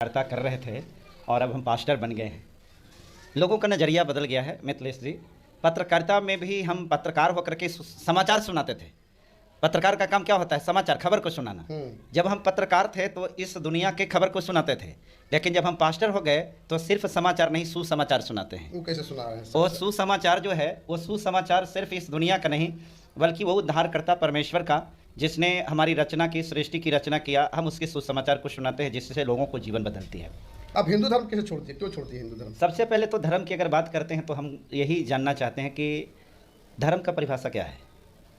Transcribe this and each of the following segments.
वार्ता कर रहे थे और अब हम पास्टर बन गए हैं। लोगों का नज़रिया बदल गया है मिथिलेश जी। पत्रकारिता में भी हम पत्रकार होकर के समाचार सुनाते थे। पत्रकार का काम क्या होता है? समाचार, खबर को सुनाना। जब हम पत्रकार थे तो इस दुनिया के खबर को सुनाते थे, लेकिन जब हम पास्टर हो गए तो सिर्फ समाचार नहीं, सुसमाचार सुनाते हैं। वो कैसे सुना रहे हैं? वो सुसमाचार जो है, वो सुसमाचार सिर्फ इस दुनिया का नहीं बल्कि वो उद्धारकर्ता परमेश्वर का, जिसने हमारी रचना की, सृष्टि की रचना किया, हम उसके सुसमाचार को सुनाते हैं जिससे लोगों को जीवन बदलती है। अब हिंदू धर्म कैसे छोड़ती है? क्यों छोड़ती है हिंदू धर्म? सबसे पहले तो धर्म की अगर बात करते हैं तो हम यही जानना चाहते हैं कि धर्म का परिभाषा क्या है।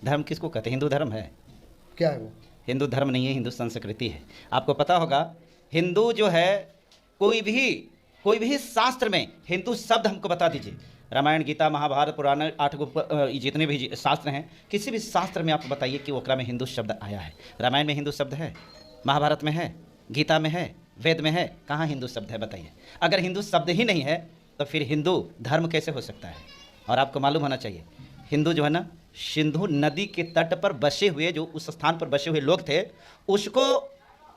धर्म किसको कहते हैं? हिंदू धर्म है। क्या है वो? हिंदू धर्म नहीं है, हिंदू संस्कृति है। आपको पता होगा हिंदू जो है, कोई भी शास्त्र में हिंदू शब्द हमको बता दीजिए। रामायण, गीता, महाभारत, पुराण, 8 जितने भी शास्त्र हैं, किसी भी शास्त्र में आप बताइए कि ओकरा में हिंदू शब्द आया है। रामायण में हिंदू शब्द है, महाभारत में है, गीता में है, वेद में है, कहाँ हिंदू शब्द है बताइए। अगर हिंदू शब्द ही नहीं है तो फिर हिंदू धर्म कैसे हो सकता है? और आपको मालूम होना चाहिए, हिंदू जो है ना, सिंधु नदी के तट पर बसे हुए, जो उस स्थान पर बसे हुए लोग थे, उसको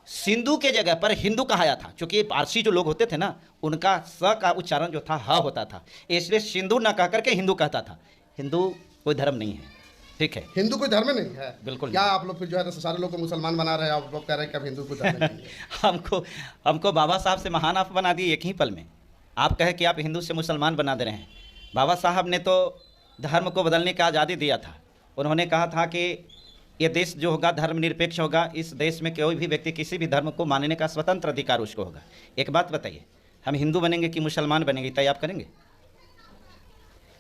सिंधु के जगह पर हिंदू कहाया था। क्योंकि पारसी जो लोग होते थे ना, उनका स का उच्चारण जो था ह होता था, इसलिए सिंधु ना कह करके हिंदू कहता था। हिंदू कोई धर्म नहीं है, ठीक है? हिंदू कोई धर्म नहीं है, बिल्कुल। क्या आप लोग फिर जो है सारे लोग को मुसलमान बना रहे हैं? आप लोग कह रहे हैं कि अब हिंदू कोई धर्म नहीं है। हमको बाबा साहब से महान आप बना दिए एक ही पल में। आप कहे कि आप हिंदू से मुसलमान बना दे रहे हैं। बाबा साहब ने तो धर्म को बदलने की आज़ादी दिया था। उन्होंने कहा था कि ये देश जो होगा धर्मनिरपेक्ष होगा। इस देश में कोई भी व्यक्ति किसी भी धर्म को मानने का स्वतंत्र अधिकार उसको होगा। एक बात बताइए, हम हिंदू बनेंगे कि मुसलमान बनेंगे, तय आप करेंगे?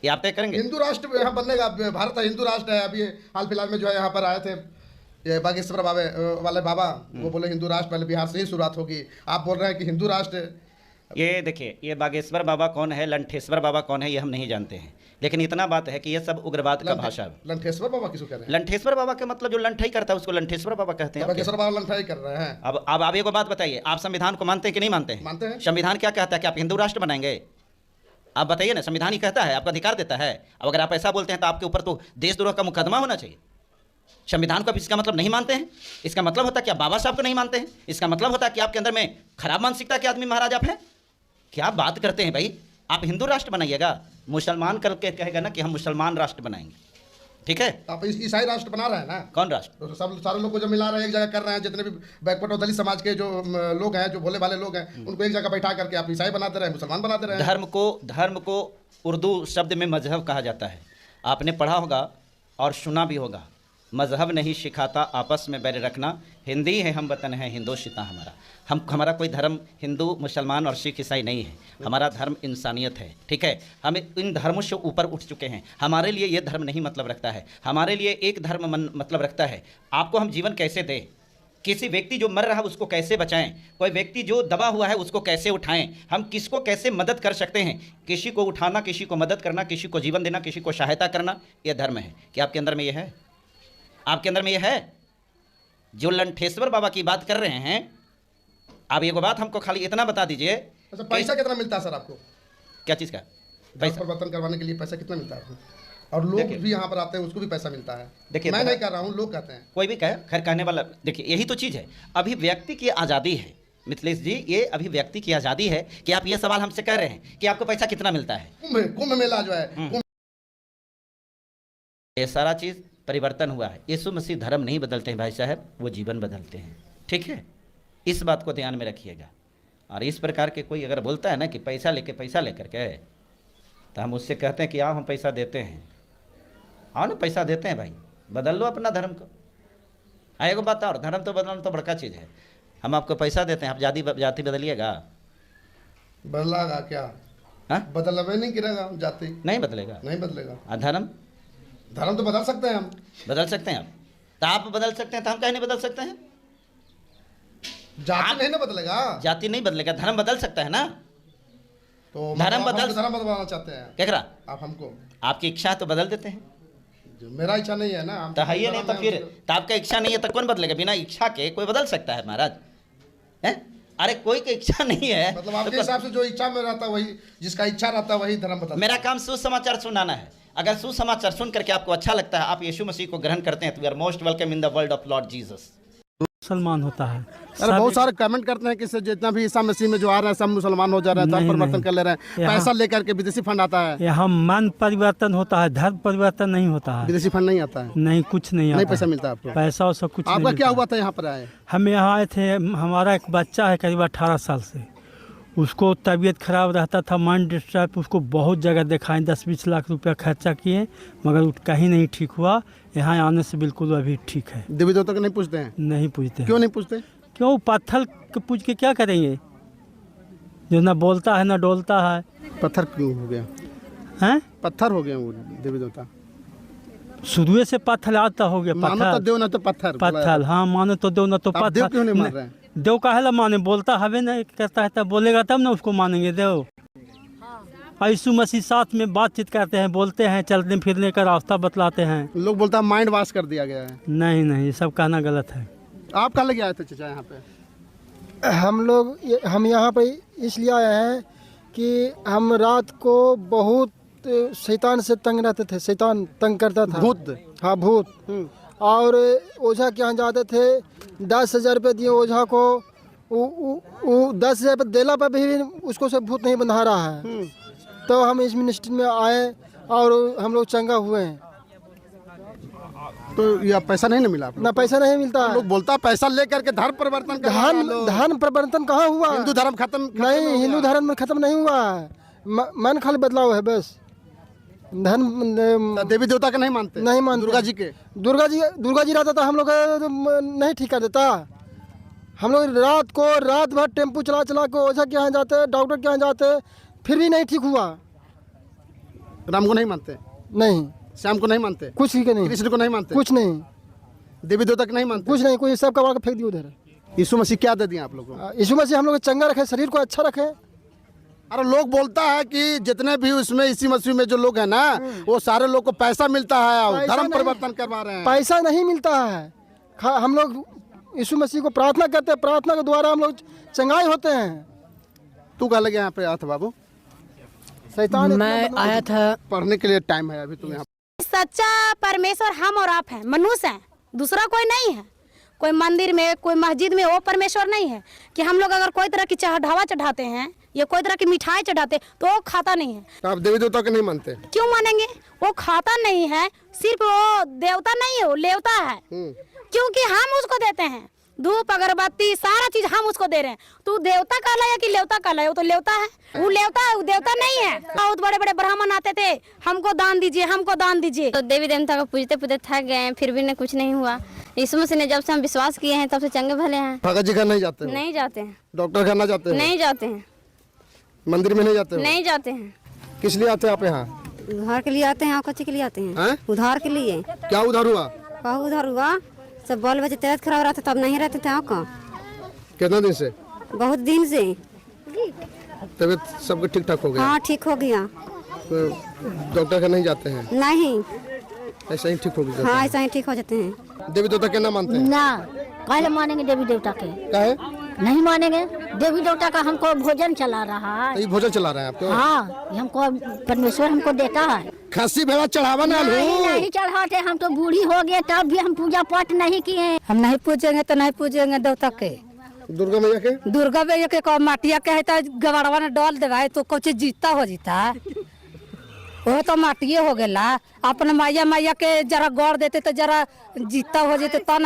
ये आप तय करेंगे? हिंदू राष्ट्र यहाँ बनने का, भारत हिंदू राष्ट्र है। अभी हाल फिलहाल में जो है यहाँ पर आए थे ये बागेश्वर वाले बाबा, वो बोले हिंदू राष्ट्र पहले बिहार से ही शुरुआत होगी। आप बोल रहे हैं कि हिंदू राष्ट्र। ये देखिए, ये बागेश्वर बाबा कौन है, लंठेश्वर बाबा कौन है, ये हम नहीं जानते हैं, लेकिन इतना बात है कि ये सब उग्रवाद का भाषा है। लंठेश्वर बाबा किसको कह रहे हैं? लंठेश्वर बाबा का मतलब जो लंठाई करता है उसको लंठेश्वर बाबा कहते हैं। बागेश्वर बाबा लंठाई कर रहे हैं। अब आप एक बात बताइए, आप संविधान को मानते हैं कि नहीं मानते हैं? मानते हैं। संविधान क्या कहता है कि आप हिंदू राष्ट्र बनाएंगे? आप बताइए ना, संविधान ही कहता है, आपका अधिकार देता है। अब अगर आप ऐसा बोलते हैं तो आपके ऊपर तो देशद्रोह का मुकदमा होना चाहिए। संविधान को आप इसका मतलब नहीं मानते हैं, इसका मतलब होता है कि आप बाबा साहब को नहीं मानते हैं, इसका मतलब होता है कि आपके अंदर में खराब मानसिकता के आदमी महाराज आप हैं। क्या बात करते हैं भाई? आप हिंदू राष्ट्र बनाइएगा, मुसलमान करके कहेगा ना कि हम मुसलमान राष्ट्र बनाएंगे, ठीक है? आप ईसाई राष्ट्र बना रहे हैं ना? कौन राष्ट्र? तो सब सारे लोग को जो मिला रहे हैं, एक जगह कर रहे हैं। जितने भी बैकवर्ड और दलित समाज के जो लोग हैं, जो भोले वाले लोग हैं, उनको एक जगह बैठा करके आप ईसाई बनाते रहे, मुसलमान बनाते रहे। धर्म को उर्दू शब्द में मजहब कहा जाता है। आपने पढ़ा होगा और सुना भी होगा, मजहब नहीं सिखाता आपस में बैर रखना, हिंदी है हम वतन है हिंदोशिता हमारा। हमारा कोई धर्म हिंदू, मुसलमान और सिख, ईसाई नहीं है। हमारा धर्म इंसानियत है, ठीक है? हम इन धर्मों से ऊपर उठ चुके हैं। हमारे लिए ये धर्म नहीं मतलब रखता है, हमारे लिए एक धर्म मतलब रखता है, आपको हम जीवन कैसे दें, किसी व्यक्ति जो मर रहा है उसको कैसे बचाएं, कोई व्यक्ति जो दबा हुआ है उसको कैसे उठाएं, हम किसको कैसे मदद कर सकते हैं। किसी को उठाना, किसी को मदद करना, किसी को जीवन देना, किसी को सहायता करना, यह धर्म है। क्या आपके अंदर में यह है? आपके अंदर में यह है? जो लंठेश्वर बाबा की बात कर रहे हैं, आप एक बात हमको खाली इतना बता दीजिए। अच्छा, पैसा कितना मिलता है सर आपको? क्या चीज़ का पैसा? परिवर्तन करवाने के लिए पैसा कितना मिलता है आपको? और लोग भी यहाँ पर आते हैं, उसको भी पैसा मिलता है। देखिए, मैं नहीं कह रहा हूँ, लोग कहते हैं। कोई भी कहे, खैर कहने वाला। देखिए, यही तो चीज़ है, अभिव्यक्ति की आज़ादी है मिथिलेश जी। ये अभिव्यक्ति की आज़ादी है कि आप ये सवाल हमसे कह रहे हैं कि आपको पैसा कितना मिलता है। कुंभ मेला जो है, ये सारा चीज़ परिवर्तन हुआ है। यीशु मसीह धर्म नहीं बदलते हैं भाई साहब, वो जीवन बदलते हैं, ठीक है? इस बात को ध्यान में रखिएगा। और इस प्रकार के कोई अगर बोलता है ना कि पैसा लेकर के, तो हम उससे कहते हैं कि आओ हम पैसा देते हैं। आओ ना, पैसा देते हैं भाई, बदल लो अपना धर्म को। आएगा बात, और धर्म तो बदलना तो बड़का चीज़ है। हम आपको पैसा देते हैं, आप जाति बदलिएगा? बदलेगा क्या? हाँ, बदलवे नहीं गिरेगा, जाति नहीं बदलेगा, नहीं बदलेगा। और धर्म तो बदल सकते हैं हम। बदल सकते हैं आप? तो आप बदल सकते हैं, तो हम कहीं नहीं बदल सकते हैं? जाति नहीं ना बदलेगा। जाति नहीं बदलेगा, धर्म बदल सकता है ना। तो धर्म बदलवाना चाहते हैं क्या करा आप हमको? आपकी इच्छा तो बदल देते हैं। मेरा इच्छा नहीं है ना, तो है ये नहीं, तो फिर तो आपका इच्छा नहीं है तो कौन बदलेगा? बिना इच्छा के कोई बदल सकता है महाराज? है? अरे कोई की इच्छा नहीं है, मतलब आपके हिसाब से जो इच्छा में रहता है वही, जिसका इच्छा रहता है वही धर्म बदलता है। मेरा काम सुसमाचार सुनाना है। अगर सुसमाचार सुन करके आपको अच्छा लगता है, आप यीशु मसीह को ग्रहण करते हैं, तो we are most welcome in the world of Lord Jesus. मुसलमान होता है। अरे बहुत सारे कमेंट करते हैं कि जितना भी ईसा मसीह में जो आ रहे हैं सब मुसलमान हो जा रहे हैं, धर्म परिवर्तन कर ले रहे हैं, पैसा लेकर के विदेशी फंड आता है। यहाँ मन परिवर्तन होता है, धर्म परिवर्तन नहीं होता है। विदेशी फंड नहीं आता है? नहीं, कुछ नहीं आता। नहीं पैसा मिलता आपको? पैसा और सब कुछ आपका नहीं क्या मिलता। हुआ था यहाँ पर आए? हम यहाँ आए थे, हमारा एक बच्चा है करीब 18 साल से, उसको तबीयत खराब रहता था, माइंड डिस्टर्ब, उसको बहुत जगह दिखाएं, 10-20 लाख रुपया खर्चा किए मगर कहीं नहीं ठीक हुआ। यहाँ आने से बिल्कुल अभी ठीक है। देवी देवता को नहीं पूछते हैं? नहीं पूछते। क्यों नहीं पूछते? क्यों, पत्थर के पूछ के क्या करेंगे जो ना बोलता है ना डोलता है। पत्थर क्यों हो गया? हैं? पत्थर हो गया वो देवी देवता? शुरू से पत्थर आता हो गया। मानो तो देव ना तो पत्थर। पत्थर, हाँ, मानो तो देव ना तो आप देव क्यों नहीं मान पत्थर। रहे हैं? देव काहे ला माने, बोलता हवे ना, कहता है तब बोलेगा तब ना उसको मानेंगे देव। यीशु मसीह साथ में बातचीत करते हैं, बोलते हैं, चलने फिरने का रास्ता बतलाते हैं। लोग बोलता है माइंड वॉश कर दिया गया है। नहीं नहीं, ये सब कहना गलत है। आप कहाँ लगे आए थे चाचा यहाँ पे? हम यहाँ पे इसलिए आए हैं कि हम रात को बहुत शैतान से तंग रहते थे, शैतान तंग करता था। भूत? हाँ, भूत। और ओझा के यहाँ जाते थे, 10,000 रुपये दिए ओझा को, 10,000 रुपये देला पर भी उसको से भूत नहीं बंधा रहा है। तो हम इस मिनिस्ट्री में आए और हम लोग चंगा हुए हैं। तो यह पैसा नहीं मिला आपको? ना पैसा नहीं मिलता है। लोग बोलता है पैसा लेकर के धर्म परिवर्तन कर रहे हैं लोग। धर्म परिवर्तन कहाँ हुआ? हिंदू धर्म खत्म नहीं, हिंदू धर्म में खत्म नहीं हुआ है, मन खाली बदलाव है बस। धर्म तो देवी देवता के नहीं मानते? नहीं मानते। दुर्गा जी के? दुर्गा जी रहता था, हम लोग नहीं ठीक कर देता। हम लोग रात भर टेम्पू चला के ओझा के यहाँ जाते, डॉक्टर के यहाँ जाते, फिर भी नहीं ठीक हुआ। राम को नहीं मानते? नहीं। श्याम को नहीं मानते? कुछ ही नहीं। कृष्ण को नहीं मानते? कुछ नहीं। देवी देवता के नहीं मानते? कुछ नहीं, कोई सब कबाड़ के फेंक दिया उधर। यीशु मसीह क्या दे दिए आप लोगों को? यीशु मसीह हम लोग चंगा रखे, शरीर को अच्छा रखे। अरे लोग बोलता है कि जितने भी उसमें यीशु मसीह में जो लोग हैं ना, वो सारे लोग को पैसा मिलता है और धर्म परिवर्तन करवा रहे हैं। पैसा नहीं मिलता है। हम लोग यीशु मसीह को प्रार्थना करते हैं, प्रार्थना के द्वारा हम लोग चंगाई होते हैं। तू कहाँ लगे यहाँ पे आया था बाबू? शैतान मैं आया था पढ़ने के लिए, टाइम है अभी तुम यहाँ? सच्चा परमेश्वर हम और आप हैं, मनुष्य हैं, दूसरा कोई नहीं है। कोई मंदिर में, कोई मस्जिद में वो परमेश्वर नहीं है कि हम लोग अगर कोई तरह की चढ़ावा चढ़ाते हैं या कोई तरह की मिठाई चढ़ाते तो वो खाता नहीं है। तो आप देवी देवता के नहीं मानते? क्यों मानेंगे? वो खाता नहीं है, सिर्फ वो देवता नहीं है, वो लेवता है। क्योंकि हम उसको देते हैं धूप अगरबत्ती सारा चीज हम उसको दे रहे हैं। तो देवता कहला है कि लेवता कहला है? वो तो लेवता है, वो लेवता है, वो देवता नहीं है। बहुत बड़े बड़े ब्राह्मण आते थे, हमको दान दीजिए, हमको दान दीजिए। तो देवी देवता को पूजते पूजते थक गए हैं, फिर भी कुछ नहीं हुआ। यीशु मसीह ने जब से हम विश्वास किए हैं तब से चंगे भले हैं। भगत जी घर नहीं जाते हो? नहीं जाते हैं। डॉक्टर घर ना जाते हो? नहीं जाते हैं। मंदिर में नहीं जाते हो? नहीं जाते हैं। किस लिए आते हैं आप यहाँ? उधार के लिए आते हैं। कच्चे के लिए आते हैं? उधार के लिए। क्या उधार हुआ? कहा उधार हुआ? सब बाल बच्चे तबीयत खराब रहते तब नहीं रहते थे। आपका कितना दिन से? बहुत दिन से। तबीयत सबके ठीक ठाक हो गया? हाँ, ठीक हो गया। तो डॉक्टर घर नहीं जाते हैं? नहीं, ऐसा ही ठीक हो गया? हाँ, ऐसा ही ठीक हो जाते हैं। देवी देवता के ना मानते हैं? ना, काहे मानेंगे देवी देवता के? काहे नहीं मानेंगे। देवी देवता का हमको भोजन चला रहा है। तो ये भोजन चला रहे हैं आपको? हाँ, ये हमको परमेश्वर हमको देता है। खस्सी भेड़ा चढ़ावा ना लो। नहीं चढ़ाते, हम तो बूढ़ी हो गए तब भी हम पूजा पाठ नहीं किए। हम नहीं पूजेंगे तो नहीं पूजेंगे देवता के। दुर्गा मैया के? दुर्गा मैया के माटिया के है तो गवाड़वा ने डाल देवा तो कुछ जीता हो जीता। वो तो माटिए हो गया। अपने मैया के जरा गौर देते तो जरा जीता हो जाते तब